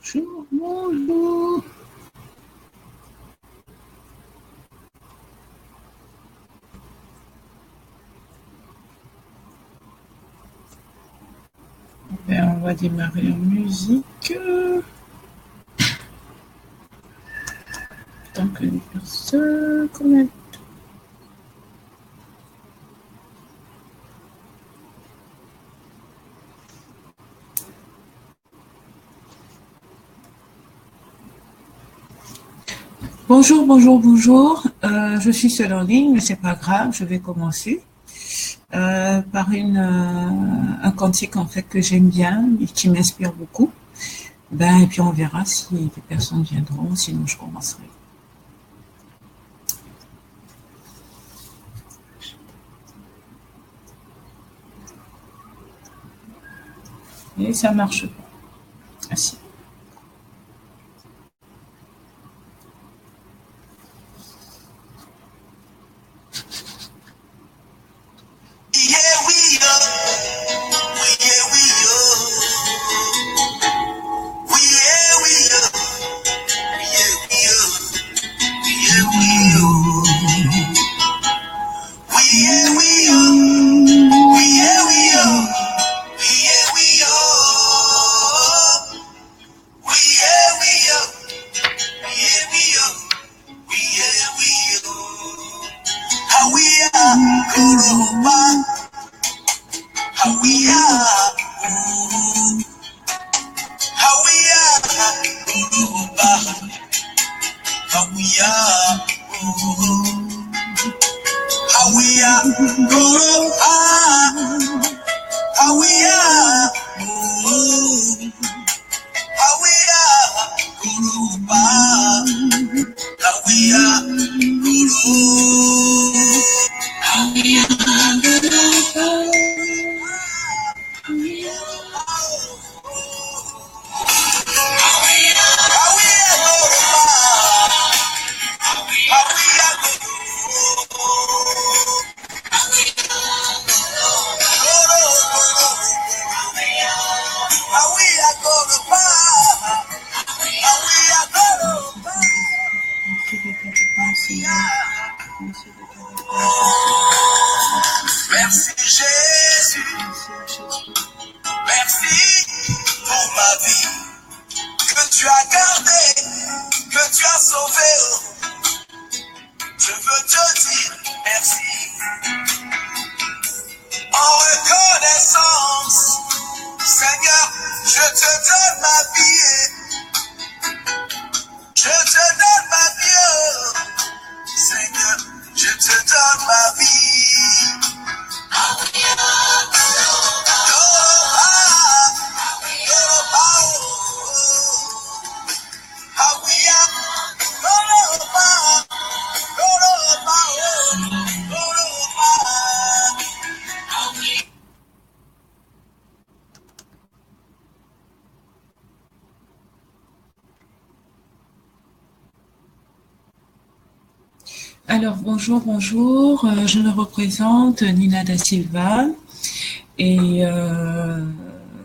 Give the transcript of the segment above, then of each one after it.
Bonjour, bonjour. Ben, on va démarrer en musique. Tant que les personnes commentent. Bonjour, bonjour, bonjour. Je suis seule en ligne, mais c'est pas grave. Je vais commencer par un cantique en fait que j'aime bien et qui m'inspire beaucoup. Ben, et puis on verra si des personnes viendront. Sinon, je commencerai. Et ça marche pas. Merci. Merci Jésus, merci pour ma vie, que tu as gardé, que tu as sauvé. Je veux te dire merci. En reconnaissance, Seigneur, je te donne ma vie. Je te donne ma vie, Seigneur, je te donne ma vie. Alors, bonjour, bonjour. Je me représente Nina da Silva et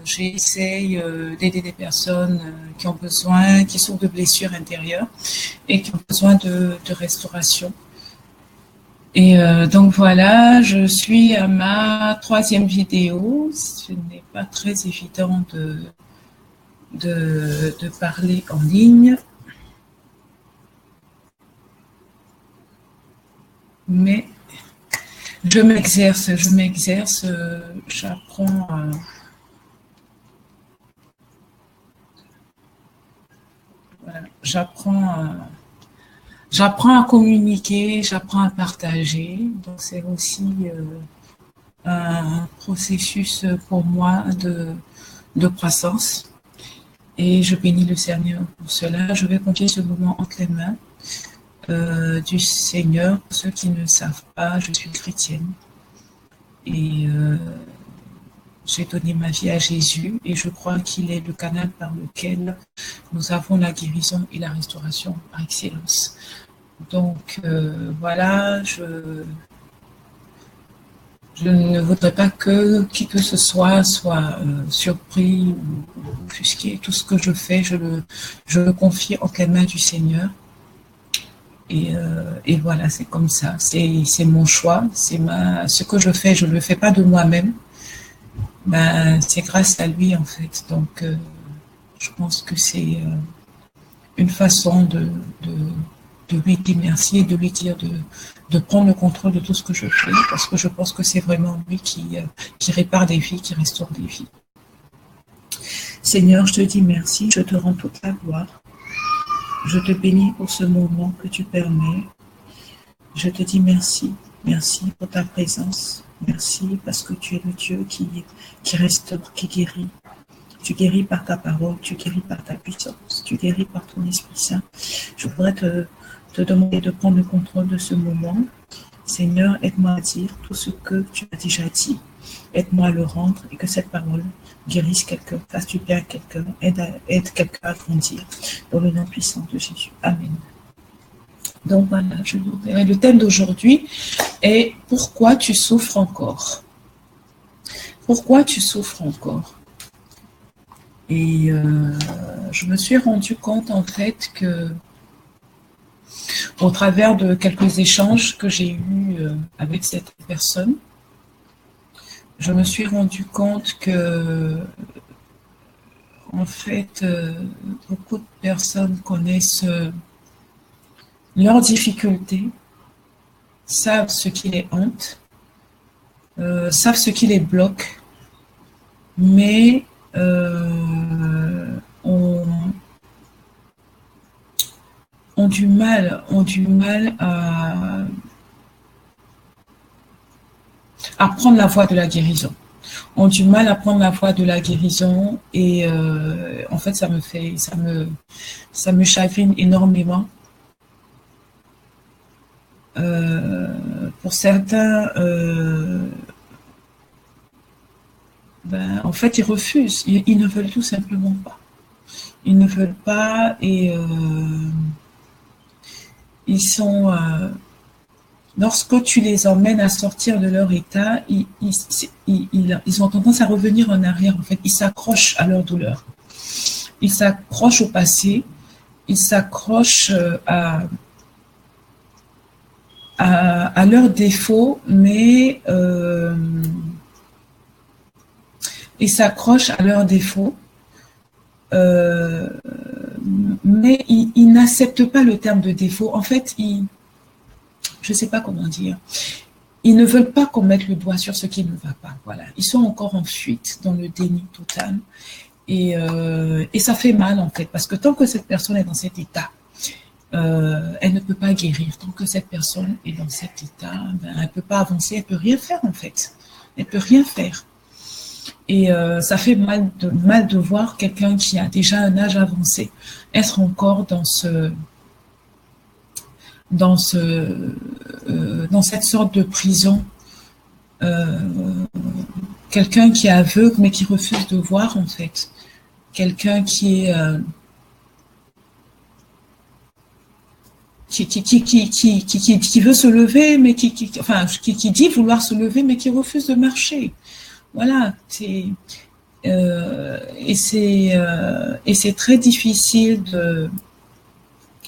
j'essaye d'aider des personnes qui ont besoin, qui sont de blessures intérieures et qui ont besoin de restauration. Et donc voilà, je suis à ma 3e vidéo. Ce n'est pas très évident de parler en ligne. Mais je m'exerce, j'apprends voilà, j'apprends à communiquer, j'apprends à partager. Donc c'est aussi un processus pour moi de croissance. Et je bénis le Seigneur pour cela. Je vais confier ce moment entre les mains du Seigneur. Pour ceux qui ne savent pas, je suis chrétienne et j'ai donné ma vie à Jésus et je crois qu'il est le canal par lequel nous avons la guérison et la restauration par excellence. Donc voilà, Je ne voudrais pas que qui que ce soit surpris ou offusqué. Tout ce que je fais, je le confie en les mains du Seigneur. Et voilà, c'est comme ça. C'est mon choix. Ce que je fais, je ne le fais pas de moi-même. Ben, c'est grâce à lui, en fait. Donc, je pense que c'est une façon de lui dire merci et de lui dire de prendre le contrôle de tout ce que je fais, parce que je pense que c'est vraiment lui qui répare des vies, qui restaure des vies. Seigneur, je te dis merci, je te rends toute la gloire. Je te bénis pour ce moment que tu permets. Je te dis merci, merci pour ta présence. Merci parce que tu es le Dieu qui restaure, qui guérit. Tu guéris par ta parole, tu guéris par ta puissance, tu guéris par ton Esprit Saint. Je voudrais te demander de prendre le contrôle de ce moment. Seigneur, aide-moi à dire tout ce que tu as déjà dit. Aide-moi à le rendre et que cette parole guérisse quelqu'un, fasse du bien à quelqu'un, aide quelqu'un à grandir. Dans le nom puissant de Jésus. Amen. Donc voilà, je vous dirai. Le thème d'aujourd'hui est « Pourquoi tu souffres encore ?» Pourquoi tu souffres encore? Et je me suis rendu compte en fait que au travers de quelques échanges que j'ai eus avec cette personne, je me suis rendu compte que en fait beaucoup de personnes connaissent leurs difficultés, savent ce qui les hante, savent ce qui les bloque, mais ont du mal à prendre la voie de la guérison. Ont du mal à prendre la voie de la guérison et en fait ça me chagrine énormément. Pour certains, en fait, ils refusent. Ils ne veulent tout simplement pas. Ils ne veulent pas et ils sont... lorsque tu les emmènes à sortir de leur état, ils ont tendance à revenir en arrière. En fait, ils s'accrochent à leur douleur. Ils s'accrochent au passé. Ils s'accrochent à leurs défauts, mais ils s'accrochent à leurs défauts, mais ils n'acceptent pas le terme de défaut. En fait, je ne sais pas comment dire, ils ne veulent pas qu'on mette le doigt sur ce qui ne va pas. Voilà. Ils sont encore en fuite, dans le déni total, et ça fait mal en fait, parce que tant que cette personne est dans cet état, elle ne peut pas guérir. Tant que cette personne est dans cet état, elle ne peut pas avancer, elle ne peut rien faire en fait. Elle ne peut rien faire. Et ça fait mal de voir quelqu'un qui a déjà un âge avancé être encore dans cette sorte de prison. Quelqu'un qui est aveugle mais qui refuse de voir en fait. Quelqu'un qui est... qui veut se lever, mais qui dit vouloir se lever, mais qui refuse de marcher. Voilà. Et c'est très difficile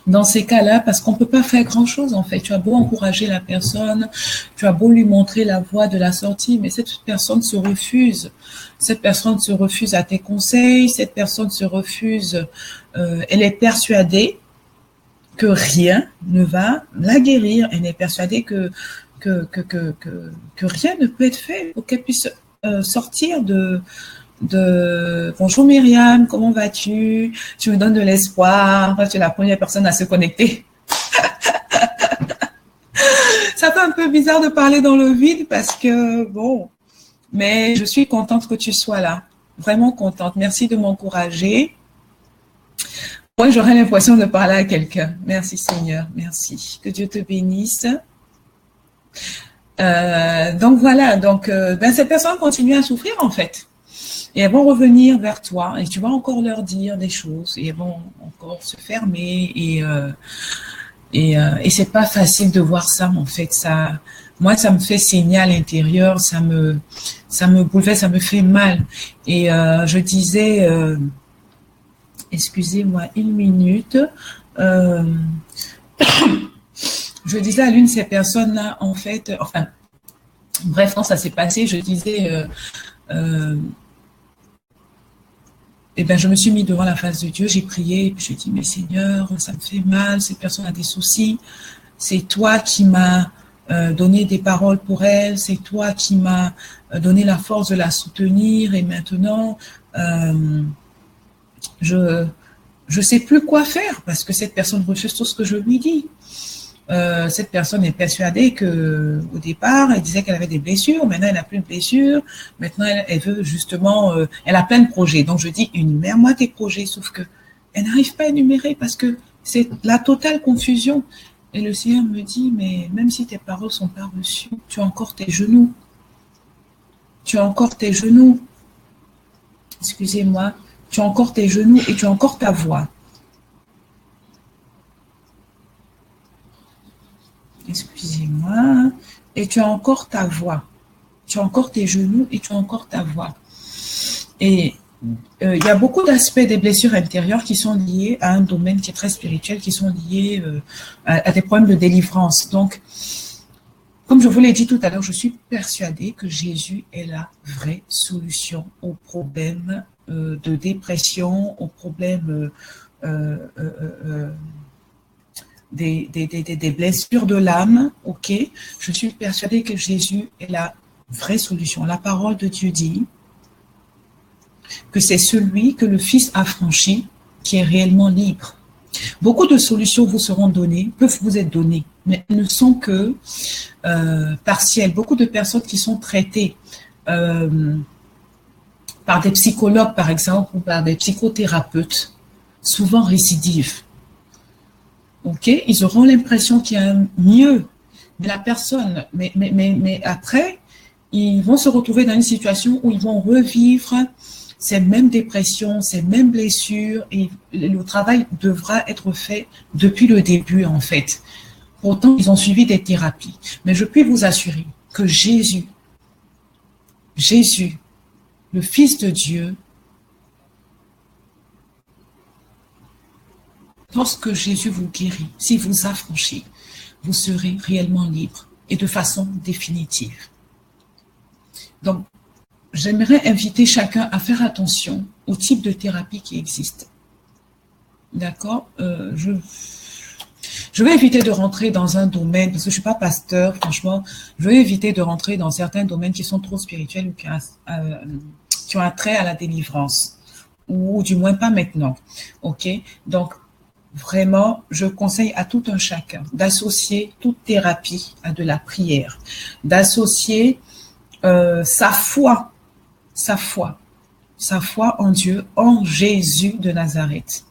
dans ces cas-là, parce qu'on ne peut pas faire grand-chose, en fait. Tu as beau encourager la personne, tu as beau lui montrer la voie de la sortie, mais cette personne se refuse. Cette personne se refuse à tes conseils, cette personne se refuse, elle est persuadée que rien ne va la guérir. Elle est persuadée que rien ne peut être fait pour qu'elle puisse sortir de bonjour Myriam, comment vas-tu? Tu me donnes de l'espoir, tu es la première personne à se connecter. Ça fait un peu bizarre de parler dans le vide parce que bon, mais je suis contente que tu sois là, vraiment contente. Merci de m'encourager. Moi, j'aurais l'impression de parler à quelqu'un. Merci Seigneur, merci. Que Dieu te bénisse. Donc voilà, ces personnes continuent à souffrir en fait. Et elles vont revenir vers toi et tu vas encore leur dire des choses et elles vont encore se fermer et c'est pas facile de voir ça en fait. Ça moi, ça me fait saigner à l'intérieur, ça me bouleverse, ça me fait mal. Et je disais, excusez-moi une minute, euh, je disais à l'une de ces personnes-là, en fait, enfin, bref, quand ça s'est passé, je disais, eh ben, je me suis mis devant la face de Dieu, j'ai prié, et puis je dis, mais Seigneur, ça me fait mal, cette personne a des soucis, c'est toi qui m'as donné des paroles pour elle, c'est toi qui m'as donné la force de la soutenir, et maintenant, je sais plus quoi faire, parce que cette personne refuse tout ce que je lui dis. Cette personne est persuadée que, au départ, elle disait qu'elle avait des blessures. Maintenant, elle n'a plus de blessures. Maintenant, elle veut justement, elle a plein de projets. Donc, je dis, énumère-moi tes projets. Sauf que elle n'arrive pas à énumérer parce que c'est la totale confusion. Et le Seigneur me dit, mais même si tes paroles sont pas reçues, tu as encore tes genoux. Tu as encore tes genoux. Excusez-moi. Tu as encore tes genoux et tu as encore ta voix. Excusez-moi, et tu as encore ta voix. Tu as encore tes genoux et tu as encore ta voix. Et il y a beaucoup d'aspects des blessures intérieures qui sont liés à un domaine qui est très spirituel, qui sont liés à des problèmes de délivrance. Donc, comme je vous l'ai dit tout à l'heure, je suis persuadée que Jésus est la vraie solution aux problèmes de dépression, aux problèmes des blessures de l'âme, ok. Je suis persuadée que Jésus est la vraie solution. La parole de Dieu dit que c'est celui que le Fils a franchi qui est réellement libre. Beaucoup de solutions vous seront données, peuvent vous être données, mais elles ne sont que partielles. Beaucoup de personnes qui sont traitées par des psychologues, par exemple, ou par des psychothérapeutes, souvent récidivent. Ok, ils auront l'impression qu'il y a un mieux, mais la personne, mais après, ils vont se retrouver dans une situation où ils vont revivre ces mêmes dépressions, ces mêmes blessures, et le travail devra être fait depuis le début, en fait. Pourtant, ils ont suivi des thérapies. Mais je puis vous assurer que Jésus, le Fils de Dieu, lorsque Jésus vous guérit, s'il vous affranchit, vous serez réellement libre et de façon définitive. Donc, j'aimerais inviter chacun à faire attention au type de thérapie qui existe. D'accord, je vais éviter de rentrer dans un domaine, parce que je ne suis pas pasteur, franchement, je vais éviter de rentrer dans certains domaines qui sont trop spirituels ou qui ont un trait à la délivrance, ou du moins pas maintenant. Ok, donc, vraiment, je conseille à tout un chacun d'associer toute thérapie à de la prière, d'associer sa foi en Dieu, en Jésus de Nazareth.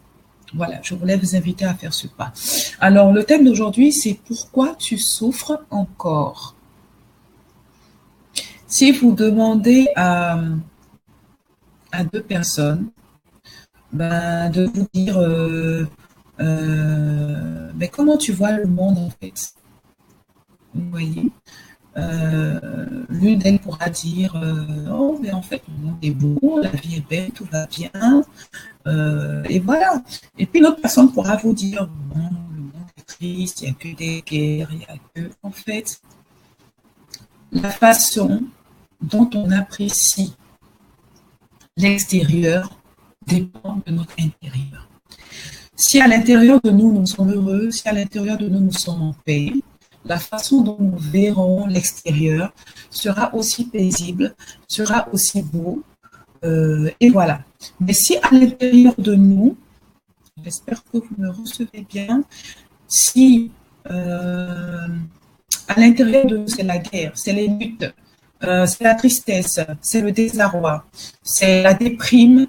Voilà, je voulais vous inviter à faire ce pas. Alors, le thème d'aujourd'hui, c'est pourquoi tu souffres encore. Si vous demandez à deux personnes, de vous dire mais comment tu vois le monde en fait? Vous voyez, l'une d'elles pourra dire oh mais en fait le monde est beau, la vie est belle, tout va bien, et voilà. Et puis l'autre personne pourra vous dire bon, le monde est triste, il n'y a que des guerres, il n'y a que, en fait, la façon dont on apprécie l'extérieur dépend de notre intérieur. Si à l'intérieur de nous, nous sommes heureux, si à l'intérieur de nous, nous sommes en paix, la façon dont nous verrons l'extérieur sera aussi paisible, sera aussi beau, et voilà. Mais si à l'intérieur de nous, j'espère que vous me recevez bien, si à l'intérieur de nous, c'est la guerre, c'est les luttes, c'est la tristesse, c'est le désarroi, c'est la déprime,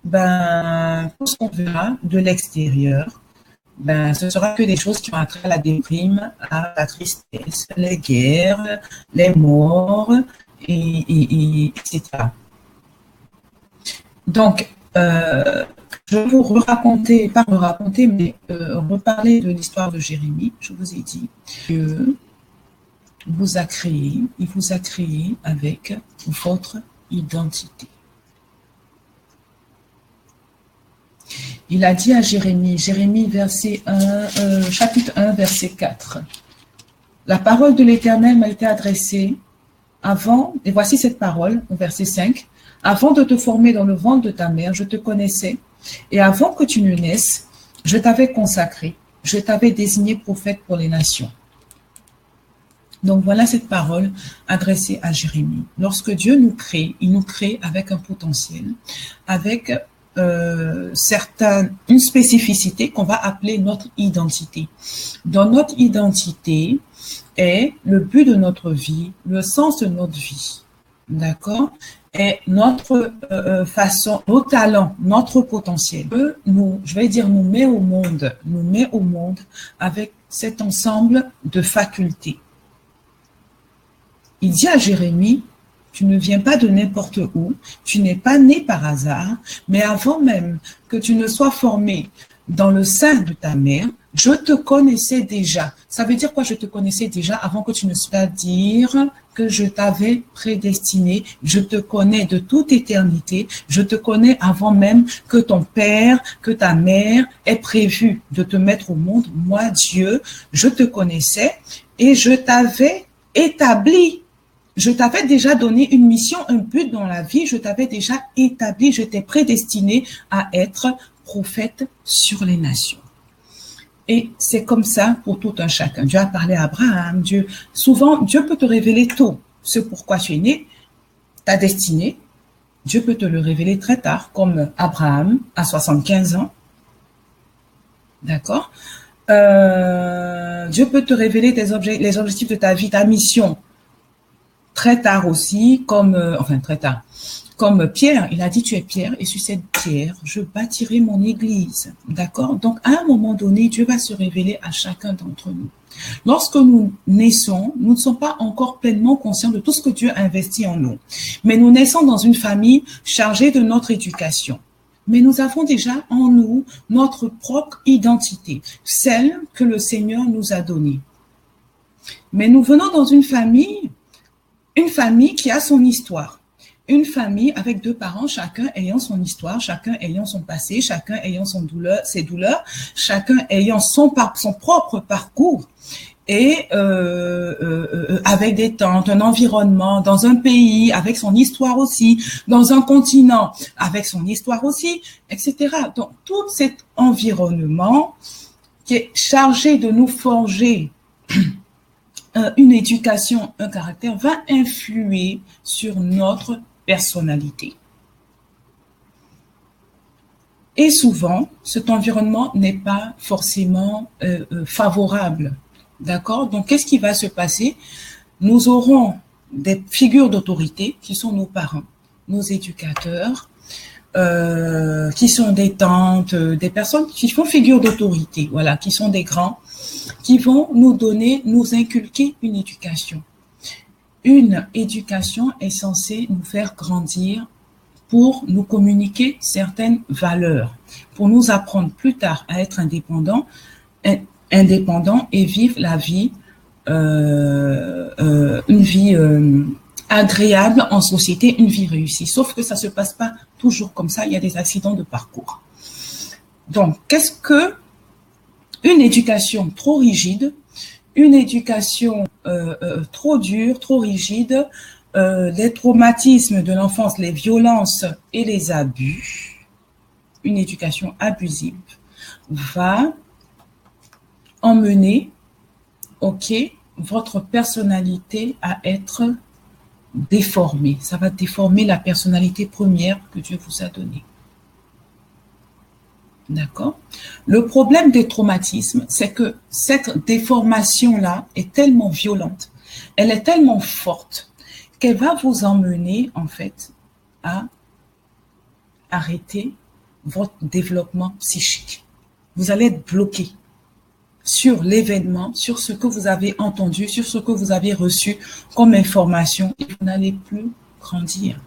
tout ce qu'on verra de l'extérieur, ce sera que des choses qui ont attrait à la déprime, à la tristesse, les guerres, les morts, etc. Donc, je vais vous raconter, pas me raconter, mais reparler de l'histoire de Jérémie. Je vous ai dit que vous a créé, il vous a créé avec votre identité. Il a dit à Jérémie, chapitre 1, verset 4. La parole de l'Éternel m'a été adressée avant, et voici cette parole, au verset 5. Avant de te former dans le ventre de ta mère, je te connaissais, et avant que tu ne naisses, je t'avais consacré, je t'avais désigné prophète pour les nations. Donc voilà cette parole adressée à Jérémie. Lorsque Dieu nous crée, il nous crée avec un potentiel, avec une spécificité qu'on va appeler notre identité. Dans notre identité est le but de notre vie, le sens de notre vie, d'accord? Et notre façon, nos talents, notre potentiel, nous met au monde avec cet ensemble de facultés. Il dit à Jérémie, tu ne viens pas de n'importe où, tu n'es pas né par hasard, mais avant même que tu ne sois formé dans le sein de ta mère, je te connaissais déjà. Ça veut dire quoi, je te connaissais déjà avant que tu ne sois, c'est-à-dire que je t'avais prédestiné, je te connais de toute éternité, je te connais avant même que ton père, que ta mère ait prévu de te mettre au monde. Moi, Dieu, je te connaissais et je t'avais établi. Je t'avais déjà donné une mission, un but dans la vie, je t'avais déjà établi, je t'ai prédestiné à être prophète sur les nations. Et c'est comme ça pour tout un chacun. Dieu a parlé à Abraham, souvent, Dieu peut te révéler tôt ce pourquoi tu es né, ta destinée. Dieu peut te le révéler très tard, comme Abraham à 75 ans. D'accord? Dieu peut te révéler les objectifs de ta vie, ta mission, très tard aussi, très tard. Comme Pierre, il a dit, tu es Pierre, et sur cette pierre, je bâtirai mon église. D'accord? Donc, à un moment donné, Dieu va se révéler à chacun d'entre nous. Lorsque nous naissons, nous ne sommes pas encore pleinement conscients de tout ce que Dieu a investi en nous. Mais nous naissons dans une famille chargée de notre éducation. Mais nous avons déjà en nous notre propre identité, celle que le Seigneur nous a donnée. Mais nous venons dans une famille qui a son histoire. Une famille avec deux parents, chacun ayant son histoire, chacun ayant son passé, chacun ayant ses douleurs, chacun ayant son propre parcours. Et avec des tantes, un environnement, dans un pays, avec son histoire aussi, dans un continent, avec son histoire aussi, etc. Donc, tout cet environnement qui est chargé de nous forger une éducation, un caractère, va influer sur notre personnalité. Et souvent, cet environnement n'est pas forcément favorable. D'accord? Donc, qu'est-ce qui va se passer? Nous aurons des figures d'autorité qui sont nos parents, nos éducateurs, qui sont des tantes, des personnes qui font figure d'autorité, voilà, qui sont des grands, qui vont nous inculquer une éducation. Une éducation est censée nous faire grandir pour nous communiquer certaines valeurs, pour nous apprendre plus tard à être indépendants et vivre la vie, une vie agréable en société, une vie réussie. Sauf que ça se passe pas toujours comme ça, il y a des accidents de parcours. Donc, qu'est-ce que une éducation trop rigide, une éducation trop dure, trop rigide, les traumatismes de l'enfance, les violences et les abus, une éducation abusive va emmener, votre personnalité à être déformée. Ça va déformer la personnalité première que Dieu vous a donnée. D'accord? Le problème des traumatismes, c'est que cette déformation-là est tellement violente, elle est tellement forte, qu'elle va vous emmener, en fait, à arrêter votre développement psychique. Vous allez être bloqué sur l'événement, sur ce que vous avez entendu, sur ce que vous avez reçu comme information, et vous n'allez plus grandir.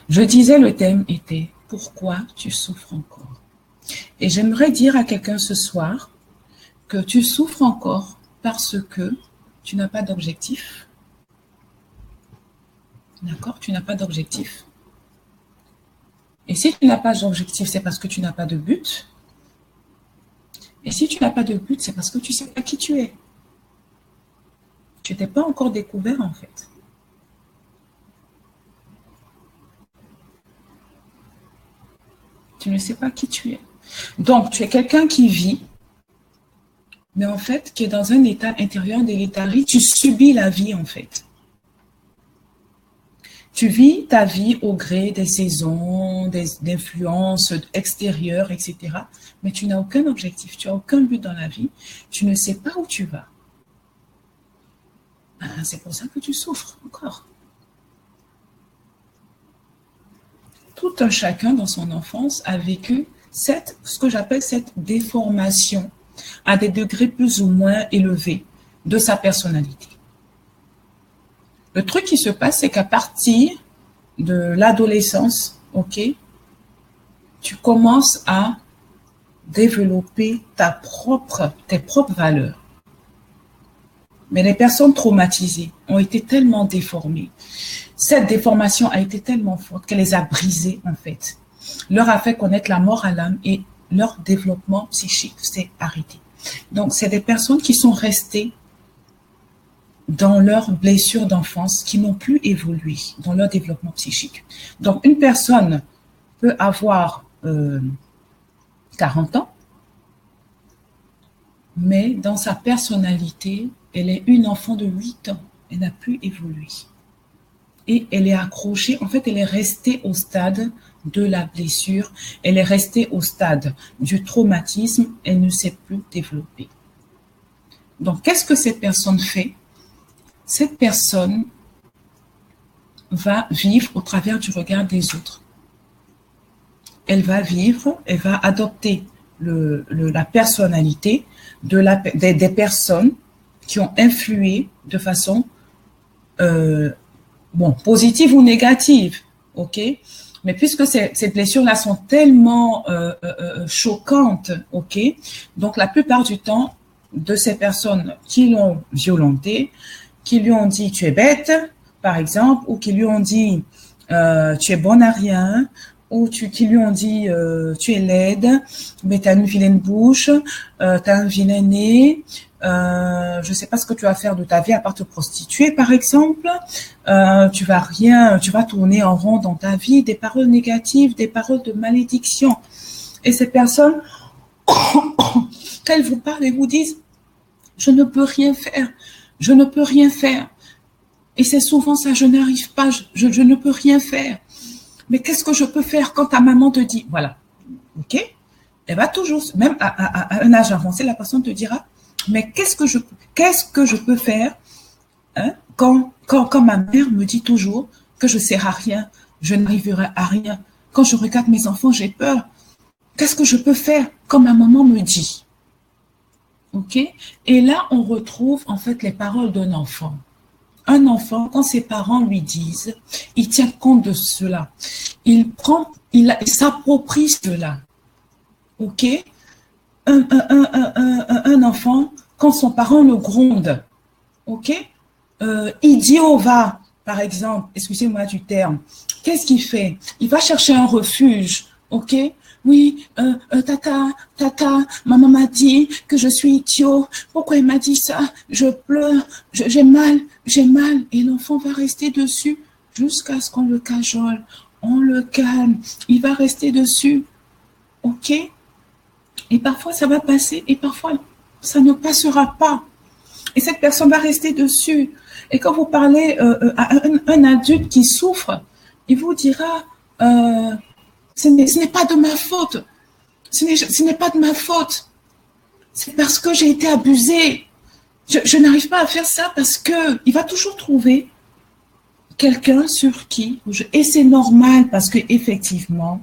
Je disais, le thème était « Pourquoi tu souffres encore ?» Et j'aimerais dire à quelqu'un ce soir que tu souffres encore parce que tu n'as pas d'objectif. D'accord? Tu n'as pas d'objectif. Et si tu n'as pas d'objectif, c'est parce que tu n'as pas de but. Et si tu n'as pas de but, c'est parce que tu ne sais pas qui tu es. Tu t'es pas encore découvert, en fait. Tu ne sais pas qui tu es. Donc, tu es quelqu'un qui vit, mais en fait, qui est dans un état intérieur de léthargie. Tu subis la vie, en fait. Tu vis ta vie au gré des saisons, des influences extérieures, etc. Mais tu n'as aucun objectif, tu n'as aucun but dans la vie. Tu ne sais pas où tu vas. C'est pour ça que tu souffres encore. Tout un chacun dans son enfance a vécu ce que j'appelle cette déformation à des degrés plus ou moins élevés de sa personnalité. Le truc qui se passe, c'est qu'à partir de l'adolescence, ok, tu commences à développer tes propres valeurs. Mais les personnes traumatisées ont été tellement déformées. Cette déformation a été tellement forte qu'elle les a brisées, en fait. Leur a fait connaître la mort à l'âme et leur développement psychique s'est arrêté. Donc, c'est des personnes qui sont restées dans leurs blessures d'enfance, qui n'ont plus évolué dans leur développement psychique. Donc, une personne peut avoir 40 ans, mais dans sa personnalité, elle est une enfant de 8 ans. Elle n'a plus évolué. Et elle est accrochée, en fait, elle est restée au stade de la blessure, elle est restée au stade du traumatisme, elle ne s'est plus développée. Donc, qu'est-ce que cette personne fait? Cette personne va vivre au travers du regard des autres. Elle va vivre, elle va adopter la personnalité des personnes qui ont influé de façon positive ou négative, ok? Mais puisque ces blessures-là sont tellement choquantes, ok? Donc, la plupart du temps, de ces personnes qui l'ont violenté, qui lui ont dit « tu es bête », par exemple, ou qui lui ont dit « tu es bonne à rien », ou qui lui ont dit tu es laide, mais tu as une vilaine bouche, tu as un vilain nez, je sais pas ce que tu vas faire de ta vie à part te prostituer, par exemple, tu vas tourner en rond dans ta vie, des paroles négatives, des paroles de malédiction. Et ces personnes, quand elles vous parlent et vous disent je ne peux rien faire, je ne peux rien faire. Et c'est souvent ça, je n'arrive pas, je ne peux rien faire. Mais qu'est-ce que je peux faire quand ta maman te dit, voilà, ok? Elle va toujours, même à un âge avancé, la personne te dira, mais qu'est-ce que je peux faire quand ma mère me dit toujours que je ne sers à rien, je n'arriverai à rien. Quand je regarde mes enfants, j'ai peur. Qu'est-ce que je peux faire quand ma maman me dit? Ok? Et là, on retrouve en fait les paroles d'un enfant. Un enfant, quand ses parents lui disent, il tient compte de cela. Il s'approprie cela. Ok? Un enfant, quand son parent le gronde, ok? Idiot va, par exemple, excusez-moi du terme, qu'est-ce qu'il fait? Il va chercher un refuge, ok? Oui, tata, maman m'a dit que je suis idiot. Pourquoi elle m'a dit ça? Je pleure, j'ai mal. Et l'enfant va rester dessus jusqu'à ce qu'on le cajole. On le calme. Il va rester dessus. Ok? Et parfois, ça va passer et parfois, ça ne passera pas. Et cette personne va rester dessus. Et quand vous parlez à un adulte qui souffre, il vous dira... ce n'est pas de ma faute. Ce n'est pas de ma faute. C'est parce que j'ai été abusée. Je n'arrive pas à faire ça parce que il va toujours trouver quelqu'un sur qui, et c'est normal parce que effectivement,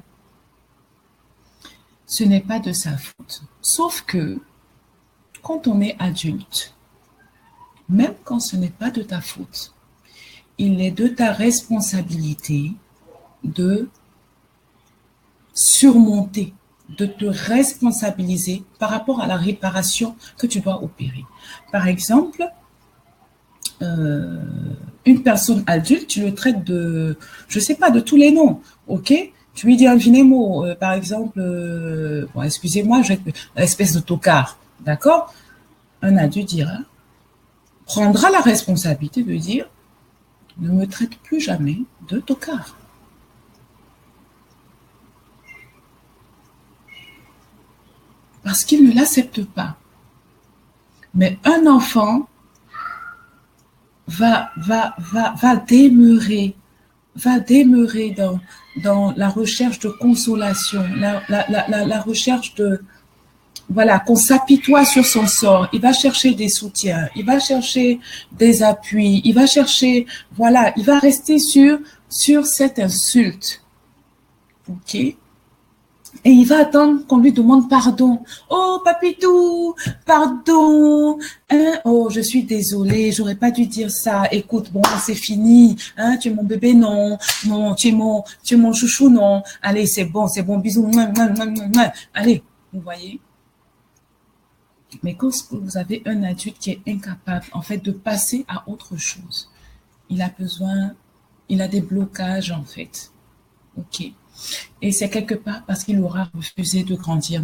ce n'est pas de sa faute. Sauf que quand on est adulte, même quand ce n'est pas de ta faute, il est de ta responsabilité de surmonter, de te responsabiliser par rapport à la réparation que tu dois opérer. Par exemple, une personne adulte, tu le traites de, je sais pas, de tous les noms, ok? Tu lui dis un vilain mot, par exemple, bon, excusez-moi, espèce de tocard, d'accord? Un adulte dira, prendra la responsabilité de dire, ne me traite plus jamais de tocard. Parce qu'il ne l'accepte pas. Mais un enfant va demeurer dans la recherche de consolation, la recherche de, voilà, qu'on s'apitoie sur son sort. Il va chercher des soutiens, il va chercher des appuis, il va chercher, voilà, il va rester sur cette insulte. Ok? Et il va attendre qu'on lui demande pardon. Oh, papitou, pardon. Hein? Oh, je suis désolée, j'aurais pas dû dire ça. Écoute, bon, c'est fini. Hein? Tu es mon bébé, non. Non, tu es mon chouchou, non. Allez, c'est bon, bisous. Allez, vous voyez? Mais quand vous avez un adulte qui est incapable, en fait, de passer à autre chose, il a des blocages, en fait. Ok. Et c'est quelque part parce qu'il aura refusé de grandir.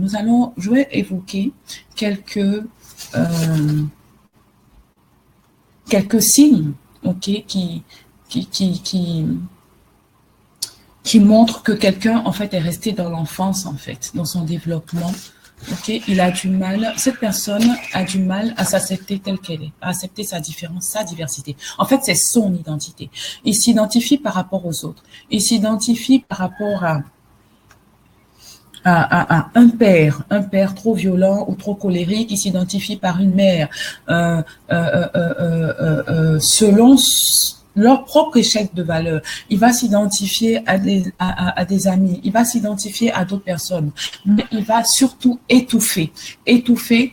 Je vais évoquer quelques signes, ok, qui montrent que quelqu'un, en fait, est resté dans l'enfance, en fait, dans son développement. Ok, cette personne a du mal à s'accepter telle qu'elle est, à accepter sa différence, sa diversité. En fait, c'est son identité. Il s'identifie par rapport aux autres. Il s'identifie par rapport à un père trop violent ou trop colérique. Il s'identifie par une mère selon leur propre échec de valeur. Il va s'identifier à des amis, il va s'identifier à d'autres personnes, mais il va surtout étouffer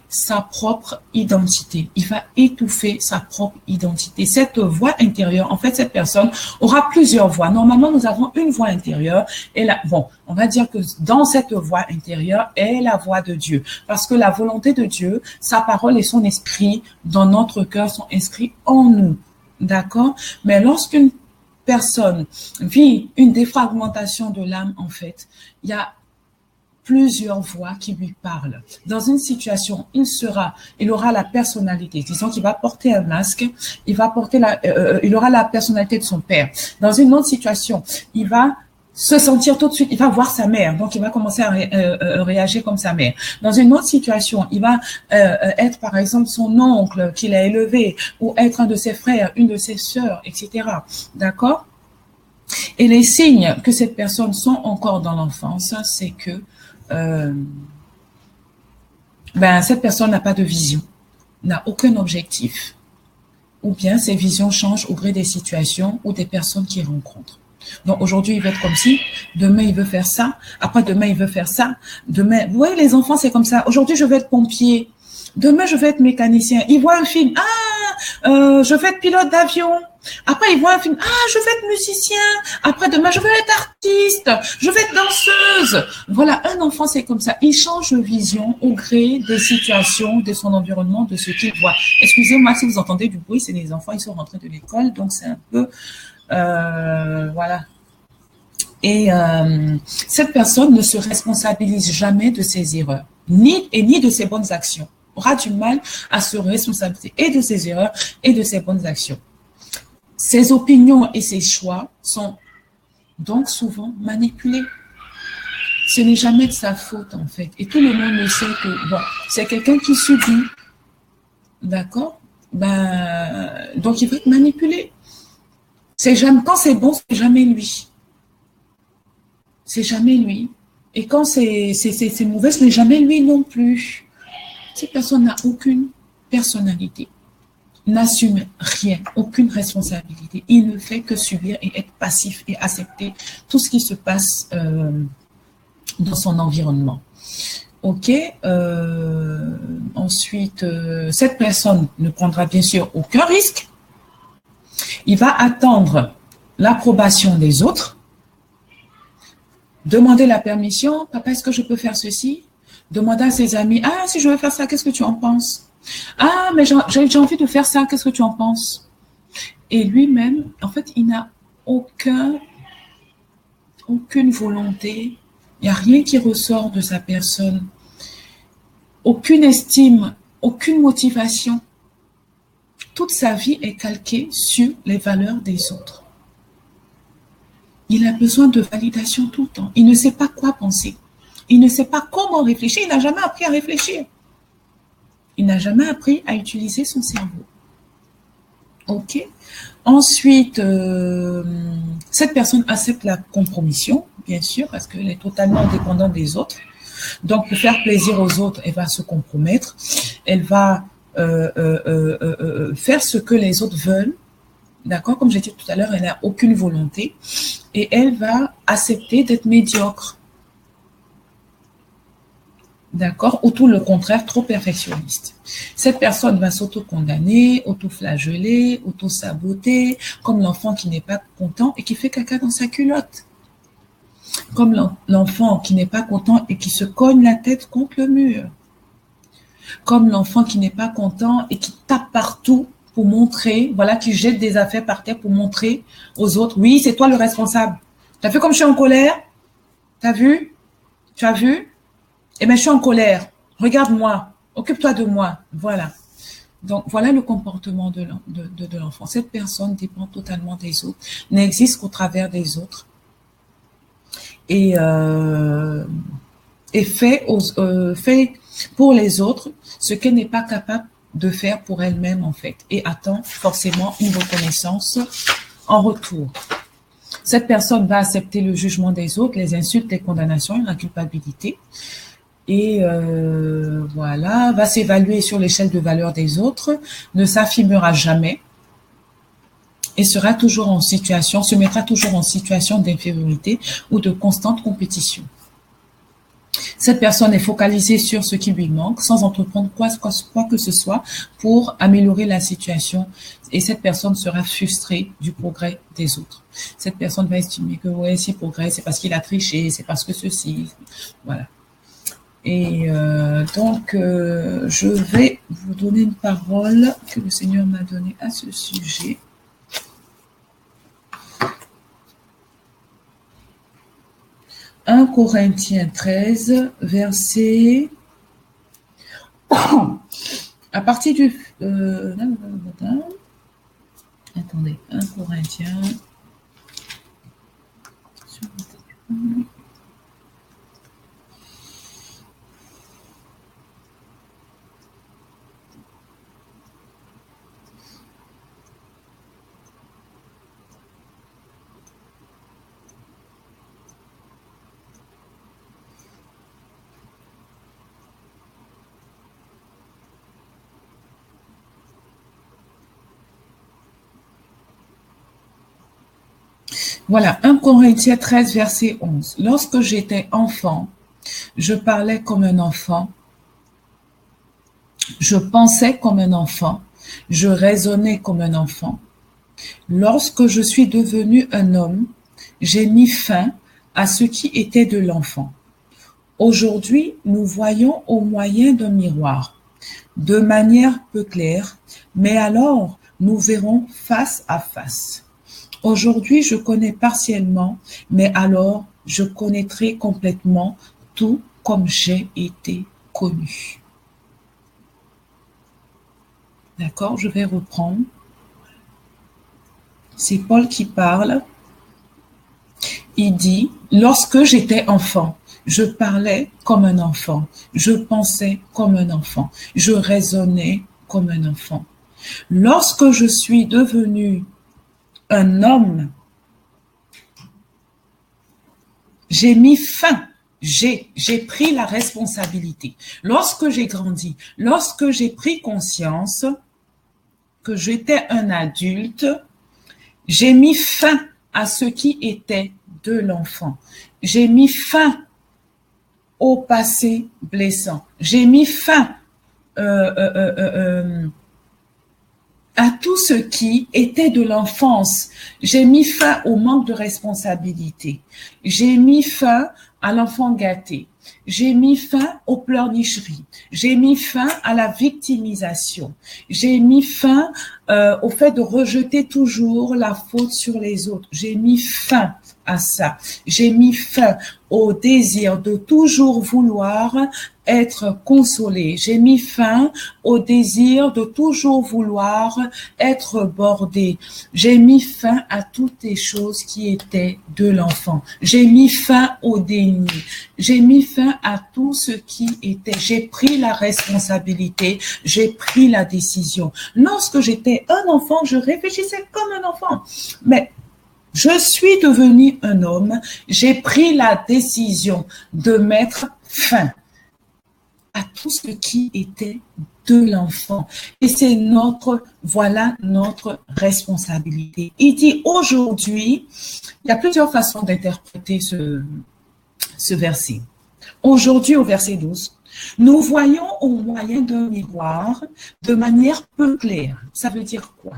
sa propre identité. Il va étouffer sa propre identité. Cette voix intérieure, en fait, cette personne aura plusieurs voix. Normalement, nous avons une voix intérieure et là, bon, on va dire que dans cette voix intérieure est la voix de Dieu, parce que la volonté de Dieu, sa parole et son esprit dans notre cœur sont inscrits en nous. D'accord? Mais lorsqu'une personne vit une défragmentation de l'âme, en fait, il y a plusieurs voix qui lui parlent. Dans une situation, il aura la personnalité. Disons qu'il va porter un masque, il aura la personnalité de son père. Dans une autre situation, il va se sentir tout de suite, il va voir sa mère, donc il va commencer à réagir comme sa mère. Dans une autre situation, il va être par exemple son oncle qu'il a élevé, ou être un de ses frères, une de ses sœurs, etc. D'accord? Et les signes que cette personne sont encore dans l'enfance, c'est que cette personne n'a pas de vision, n'a aucun objectif, ou bien ses visions changent au gré des situations ou des personnes qu'il rencontre. Donc aujourd'hui, il veut être comme ci, demain, il veut faire ça, après demain, il veut faire ça, demain, vous voyez, les enfants, c'est comme ça. Aujourd'hui, je veux être pompier, demain, je veux être mécanicien. Il voit un film, je veux être pilote d'avion. Après, il voit un film, je veux être musicien. Après, demain, je veux être artiste, je veux être danseuse. Voilà, un enfant, c'est comme ça. Il change de vision au gré des situations, de son environnement, de ce qu'il voit. Excusez-moi si vous entendez du bruit, c'est les enfants, ils sont rentrés de l'école, donc c'est un peu... voilà. Et cette personne ne se responsabilise jamais de ses erreurs, ni de ses bonnes actions. Aura du mal à se responsabiliser et de ses erreurs et de ses bonnes actions. Ses opinions et ses choix sont donc souvent manipulés. Ce n'est jamais de sa faute, en fait. Et tout le monde le sait que, bon, c'est quelqu'un qui subit. D'accord? Donc il va être manipulé. Quand c'est bon, c'est jamais lui. C'est jamais lui. Et quand c'est mauvais, ce n'est jamais lui non plus. Cette personne n'a aucune personnalité, n'assume rien, aucune responsabilité. Il ne fait que subir et être passif et accepter tout ce qui se passe dans son environnement. Ok. Ensuite, cette personne ne prendra bien sûr aucun risque. Il va attendre l'approbation des autres, demander la permission. Papa, est-ce que je peux faire ceci? Demander à ses amis, si je veux faire ça, qu'est-ce que tu en penses? Mais j'ai envie de faire ça, qu'est-ce que tu en penses? Et lui-même, en fait, il n'a aucune volonté, il n'y a rien qui ressort de sa personne, aucune estime, aucune motivation. Toute sa vie est calquée sur les valeurs des autres. Il a besoin de validation tout le temps. Il ne sait pas quoi penser. Il ne sait pas comment réfléchir. Il n'a jamais appris à réfléchir. Il n'a jamais appris à utiliser son cerveau. OK. Ensuite, cette personne accepte la compromission, bien sûr, parce qu'elle est totalement dépendante des autres. Donc, pour faire plaisir aux autres, elle va se compromettre. Elle va faire ce que les autres veulent. D'accord? Comme j'ai dit tout à l'heure, elle n'a aucune volonté. Et elle va accepter d'être médiocre. D'accord? Ou tout le contraire, trop perfectionniste. Cette personne va s'auto-condamner, auto-flageller, auto-saboter, comme l'enfant qui n'est pas content et qui fait caca dans sa culotte. Comme l'enfant qui n'est pas content et qui se cogne la tête contre le mur. Comme l'enfant qui n'est pas content et qui tape partout pour montrer, voilà, qui jette des affaires par terre pour montrer aux autres, oui, c'est toi le responsable. T'as vu comme je suis en colère? T'as vu? Tu as vu? Eh bien, je suis en colère. Regarde-moi. Occupe-toi de moi. Voilà. Donc, voilà le comportement de l'enfant. Cette personne dépend totalement des autres, n'existe qu'au travers des autres et fait pour les autres ce qu'elle n'est pas capable de faire pour elle-même, en fait, et attend forcément une reconnaissance en retour. Cette personne va accepter le jugement des autres, les insultes, les condamnations, la culpabilité. Et voilà, va s'évaluer sur l'échelle de valeur des autres, ne s'affirmera jamais et se mettra toujours en situation d'infériorité ou de constante compétition. Cette personne est focalisée sur ce qui lui manque sans entreprendre quoi que ce soit pour améliorer la situation et cette personne sera frustrée du progrès des autres. Cette personne va estimer que ouais, s'il progresse, c'est parce qu'il a triché, c'est parce que ceci, voilà. Et donc, je vais vous donner une parole que le Seigneur m'a donnée à ce sujet. « 1 Corinthiens 13, verset... à partir du... attendez, 1 Corinthiens... Voilà, 1 Corinthiens 13, verset 11. « Lorsque j'étais enfant, je parlais comme un enfant, je pensais comme un enfant, je raisonnais comme un enfant. Lorsque je suis devenu un homme, j'ai mis fin à ce qui était de l'enfant. Aujourd'hui, nous voyons au moyen d'un miroir, de manière peu claire, mais alors nous verrons face à face. Aujourd'hui, je connais partiellement, mais alors je connaîtrai complètement tout comme j'ai été connu. » D'accord, je vais reprendre. C'est Paul qui parle. Il dit, lorsque j'étais enfant, je parlais comme un enfant, je pensais comme un enfant, je raisonnais comme un enfant. Lorsque je suis devenu un homme, j'ai mis fin, j'ai pris la responsabilité. Lorsque j'ai grandi, lorsque j'ai pris conscience que j'étais un adulte, j'ai mis fin à ce qui était de l'enfant. J'ai mis fin au passé blessant. J'ai mis fin à tout ce qui était de l'enfance. J'ai mis fin au manque de responsabilité. J'ai mis fin à l'enfant gâté. J'ai mis fin aux pleurnicheries. J'ai mis fin à la victimisation. J'ai mis fin au fait de rejeter toujours la faute sur les autres. J'ai mis fin à ça. J'ai mis fin au désir de toujours vouloir être consolé. J'ai mis fin au désir de toujours vouloir être bordé. J'ai mis fin à toutes les choses qui étaient de l'enfant. J'ai mis fin au déni. J'ai mis fin à tout ce qui était. J'ai pris la responsabilité. J'ai pris la décision. Lorsque j'étais un enfant, je réfléchissais comme un enfant. Mais je suis devenu un homme. J'ai pris la décision de mettre fin à tout ce qui était de l'enfant. Et c'est voilà notre responsabilité. Il dit aujourd'hui, il y a plusieurs façons d'interpréter ce verset. Aujourd'hui, au verset 12, nous voyons au moyen d'un miroir de manière peu claire. Ça veut dire quoi?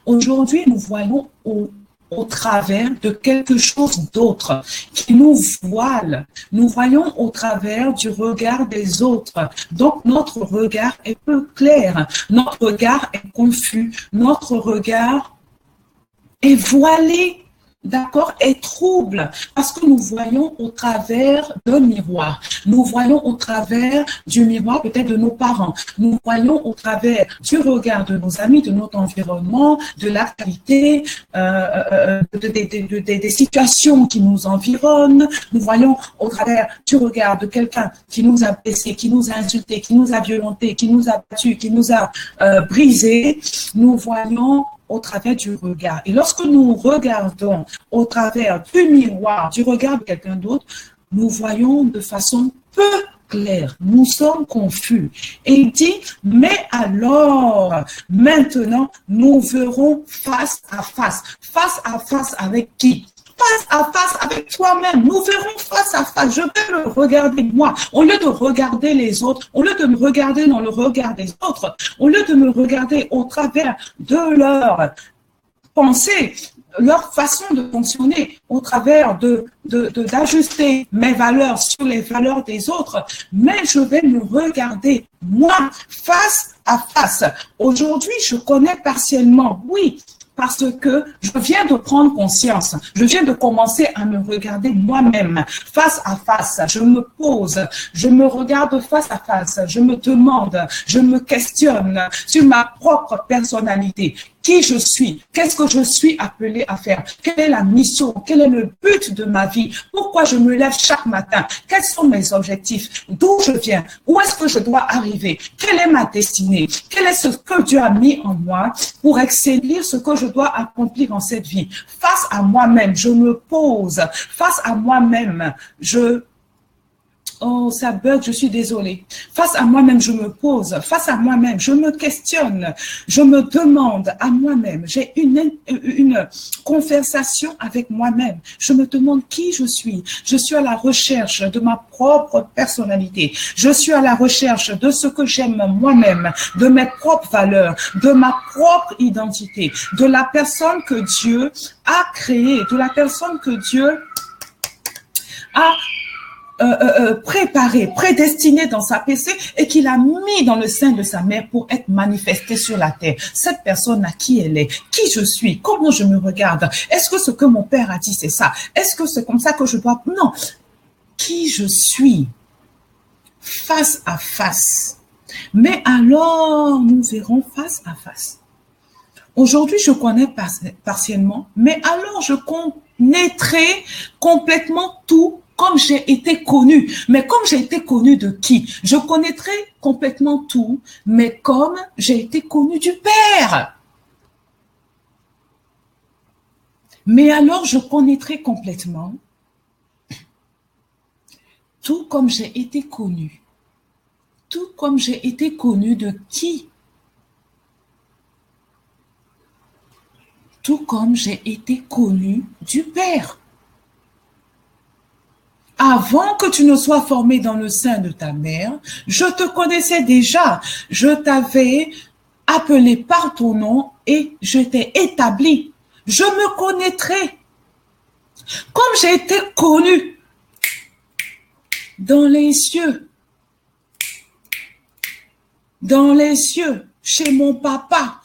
Aujourd'hui, nous voyons au travers de quelque chose d'autre qui nous voile. Nous voyons au travers du regard des autres. Donc, notre regard est peu clair. Notre regard est confus. Notre regard est voilé. D'accord, est trouble, parce que nous voyons au travers d'un miroir. Nous voyons au travers du miroir peut-être de nos parents. Nous voyons au travers du regard de nos amis, de notre environnement, de l'actualité, des situations qui nous environnent. Nous voyons au travers du regard de quelqu'un qui nous a blessés, qui nous a insultés, qui nous a violentés, qui nous a battus, qui nous a brisés. Nous voyons au travers du regard. Et lorsque nous regardons au travers du miroir, du regard de quelqu'un d'autre, nous voyons de façon peu claire. Nous sommes confus. Et il dit, mais alors, maintenant, nous verrons face à face. Face à face avec qui? Face à face avec toi-même. Nous verrons face à face. Je vais me regarder moi. Au lieu de regarder les autres, au lieu de me regarder dans le regard des autres, au lieu de me regarder au travers de leur pensée, leur façon de fonctionner, au travers d'ajuster mes valeurs sur les valeurs des autres, mais je vais me regarder moi face à face. Aujourd'hui, je connais partiellement, oui, parce que je viens de prendre conscience, je viens de commencer à me regarder moi-même face à face. Je me pose, je me regarde face à face, je me demande, je me questionne sur ma propre personnalité. Qui je suis? Qu'est-ce que je suis appelé à faire? Quelle est la mission? Quel est le but de ma vie? Pourquoi je me lève chaque matin? Quels sont mes objectifs? D'où je viens? Où est-ce que je dois arriver? Quelle est ma destinée? Quel est ce que Dieu a mis en moi pour exceller ce que je dois accomplir en cette vie? Face à moi-même, je me pose. Face à moi-même, oh, ça bug, je suis désolée. Face à moi-même, je me pose. Face à moi-même, je me questionne. Je me demande à moi-même. J'ai une conversation avec moi-même. Je me demande qui je suis. Je suis à la recherche de ma propre personnalité. Je suis à la recherche de ce que j'aime moi-même, de mes propres valeurs, de ma propre identité, de la personne que Dieu a créée, de la personne que Dieu a préparé, prédestiné dans sa PC et qu'il a mis dans le sein de sa mère pour être manifesté sur la terre. Cette personne, à qui elle est, qui je suis, comment je me regarde, est-ce que ce que mon père a dit c'est ça, est-ce que c'est comme ça que je dois, non, qui je suis face à face. Mais alors, nous verrons face à face. Aujourd'hui, je connais partiellement, mais alors je connaîtrai complètement tout comme j'ai été connue. Mais comme j'ai été connue de qui? Je connaîtrai complètement tout, mais comme j'ai été connue du Père. Mais alors je connaîtrai complètement tout comme j'ai été connue. Tout comme j'ai été connue de qui? Tout comme j'ai été connue du Père. Avant que tu ne sois formé dans le sein de ta mère, je te connaissais déjà. Je t'avais appelé par ton nom et je t'ai établi. Je me connaîtrai. Comme j'ai été connu dans les cieux, chez mon papa,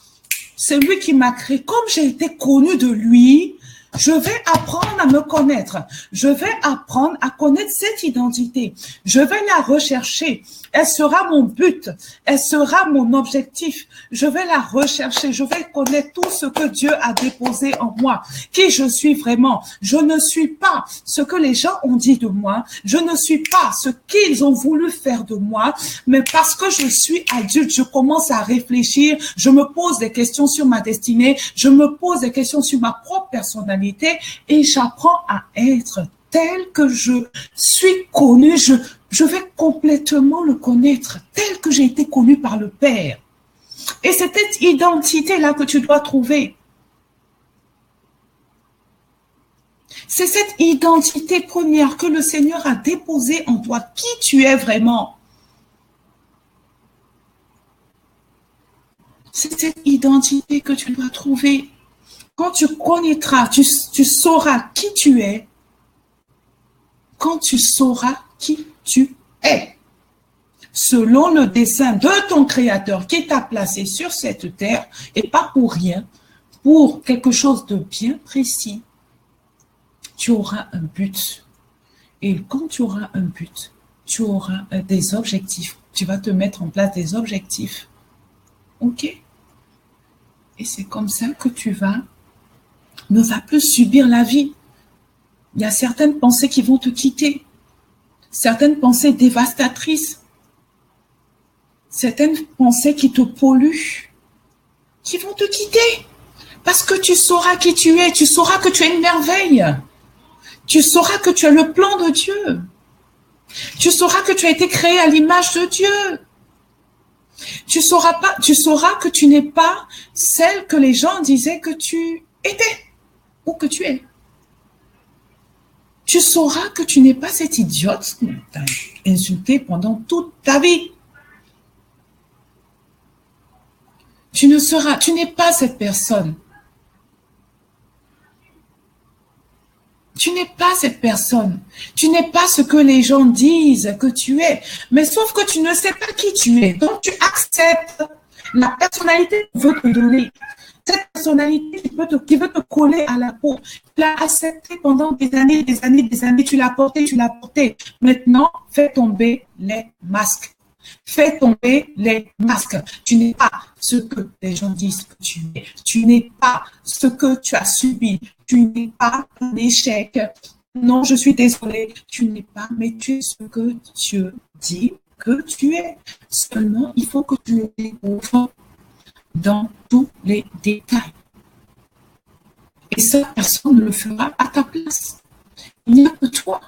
c'est lui qui m'a créé. Comme j'ai été connu de lui, je vais apprendre à me connaître. Je vais apprendre à connaître cette identité. Je vais la rechercher. Elle sera mon but. Elle sera mon objectif. Je vais la rechercher. Je vais connaître tout ce que Dieu a déposé en moi. Qui je suis vraiment. Je ne suis pas ce que les gens ont dit de moi. Je ne suis pas ce qu'ils ont voulu faire de moi. Mais parce que je suis adulte, je commence à réfléchir. Je me pose des questions sur ma destinée. Je me pose des questions sur ma propre personnalité. Et j'apprends à être tel que je suis connu. Je vais complètement le connaître tel que j'ai été connu par le Père. Et c'est cette identité-là que tu dois trouver. C'est cette identité première que le Seigneur a déposée en toi. Qui tu es vraiment? C'est cette identité que tu dois trouver. Quand tu connaîtras, tu sauras qui tu es. Quand tu sauras qui tu es. Selon le dessein de ton Créateur qui t'a placé sur cette terre, et pas pour rien, pour quelque chose de bien précis, tu auras un but. Et quand tu auras un but, tu auras des objectifs. Tu vas te mettre en place des objectifs. OK? Et c'est comme ça que tu ne vas plus subir la vie. Il y a certaines pensées qui vont te quitter, certaines pensées dévastatrices, certaines pensées qui te polluent, qui vont te quitter. Parce que tu sauras qui tu es, tu sauras que tu es une merveille, tu sauras que tu as le plan de Dieu, tu sauras que tu as été créé à l'image de Dieu. Tu sauras que tu n'es pas celle que les gens disaient que tu étais. Ou que tu es. Tu sauras que tu n'es pas cette idiote que tu as insultée pendant toute ta vie. Tu n'es pas cette personne. Tu n'es pas cette personne. Tu n'es pas ce que les gens disent que tu es. Mais sauf que tu ne sais pas qui tu es. Donc tu acceptes la personnalité qu'on veut te donner. Cette personnalité qui veut te coller à la peau. Tu l'as acceptée pendant des années. Tu l'as portée. Maintenant, fais tomber les masques. Fais tomber les masques. Tu n'es pas ce que les gens disent que tu es. Tu n'es pas ce que tu as subi. Tu n'es pas un échec. Non, je suis désolée. Tu n'es pas, mais tu es ce que Dieu dit que tu es. Seulement, il faut que tu le découvres dans tous les détails. Et ça, personne ne le fera à ta place. Il n'y a que toi.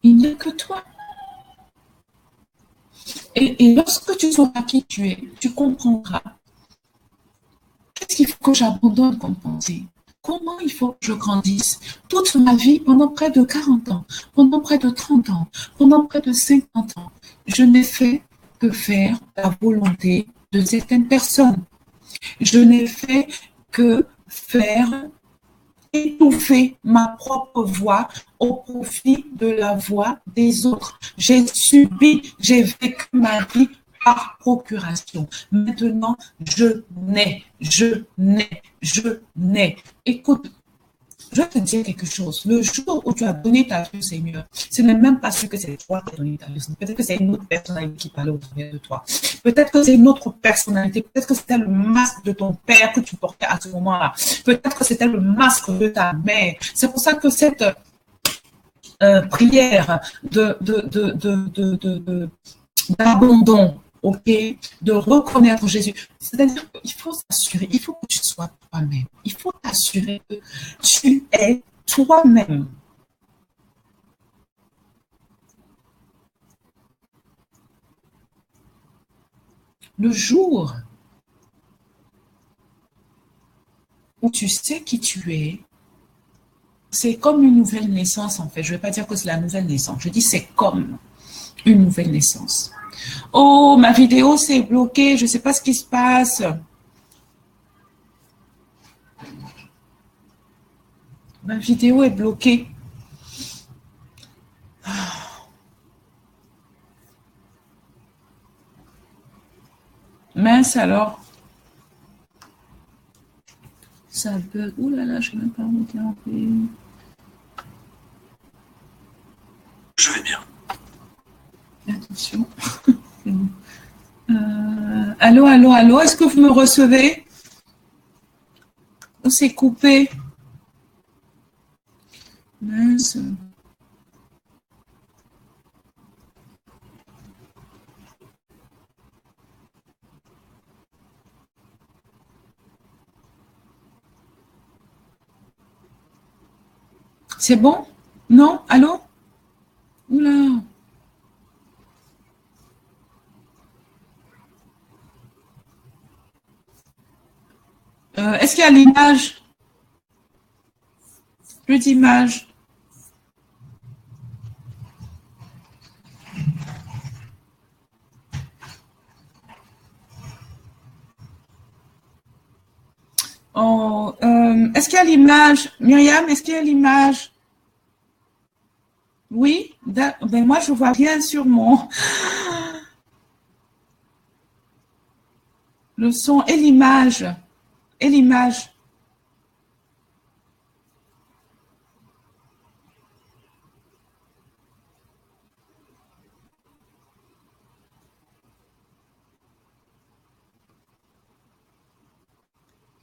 Il n'y a que toi. Et lorsque tu sauras qui tu es, tu comprendras. Qu'est-ce qu'il faut que j'abandonne comme pensée? Comment il faut que je grandisse? Toute ma vie, pendant près de 40 ans, pendant près de 30 ans, pendant près de 50 ans, je n'ai fait que faire la volonté de certaines personnes. Je n'ai fait que faire étouffer ma propre voix au profit de la voix des autres. J'ai vécu ma vie par procuration. Maintenant, je nais. Écoute, je vais te dire quelque chose. Le jour où tu as donné ta vie au Seigneur, ce n'est même pas sûr que c'est toi qui as donné ta vie au Seigneur. Peut-être que c'est une autre personnalité qui parlait au travers de toi. Peut-être que c'est une autre personnalité. Peut-être que c'était le masque de ton père que tu portais à ce moment-là. Peut-être que c'était le masque de ta mère. C'est pour ça que cette prière d'abandon, ok, de reconnaître Jésus. C'est-à-dire qu'il faut s'assurer, il faut que tu sois toi-même. Il faut t'assurer que tu es toi-même. Le jour où tu sais qui tu es, c'est comme une nouvelle naissance en fait. Je ne vais pas dire que c'est la nouvelle naissance. Je dis c'est comme. une nouvelle naissance. Oh, ma vidéo s'est bloquée, je ne sais pas ce qui se passe. Ma vidéo est bloquée. Mince alors. Ça bug. Ouh là là, je ne sais même pas regarder. Je vais bien. Attention. Allô, allô, allô, est-ce que vous me recevez? Oh, c'est coupé. Mince. C'est bon? Non? Allô? Oula. Est-ce qu'il y a l'image? Plus d'image. Oh, est-ce qu'il y a l'image? Myriam, est-ce qu'il y a l'image? Oui? Ben moi, je vois rien sur mon... Le son et l'image. Et l'image.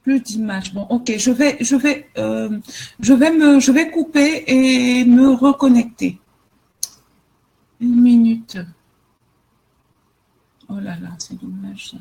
Plus d'image. Bon, ok, je vais couper et me reconnecter. Une minute. Oh là là, c'est dommage ça.